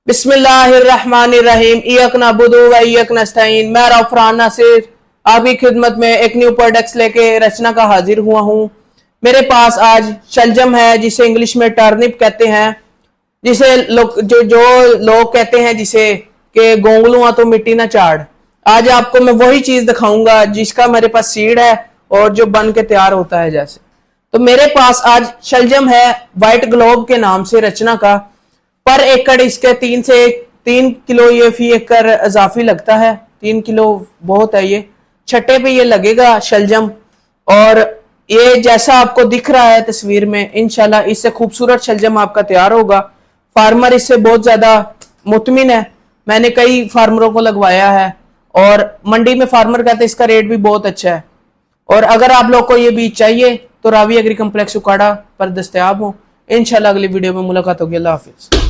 बिस्मिल्लाहिर्रहमानिर्रहीम इय्याक नअबुदु व इय्याक नस्तईन। मैं रफरान नासिर आपकी खिदमत में एक न्यू प्रोडक्ट्स लेके रचना का हाजिर हुआ हूँ। मेरे पास आज शलजम है, जिसे इंग्लिश में टर्निप कहते हैं, जिसे जो लोग कहते हैं जिसे कि गोंगलुआ तो मिट्टी ना चाड़। आज आपको मैं वही चीज दिखाऊंगा जिसका मेरे पास सीड है और जो बन के तैयार होता है। जैसे तो मेरे पास आज शलजम है व्हाइट ग्लोब के नाम से रचना का। पर एकड़ इसके 3 किलो ये फी एकड़ इजाफी लगता है। 3 किलो बहुत है। ये छठे पे ये लगेगा शलजम, और ये जैसा आपको दिख रहा है तस्वीर में, इंशाल्लाह इससे खूबसूरत शलजम आपका तैयार होगा। फार्मर इससे बहुत ज्यादा मुतमिन है। मैंने कई फार्मरों को लगवाया है और मंडी में फार्मर कहते हैं इसका रेट भी बहुत अच्छा है। और अगर आप लोग को ये बीज चाहिए तो रावी एग्री कम्प्लेक्स उकाड़ा पर दस्तयाब हो। इंशाल्लाह अगली वीडियो में मुलाकात होगी। अल्लाह हाफिज।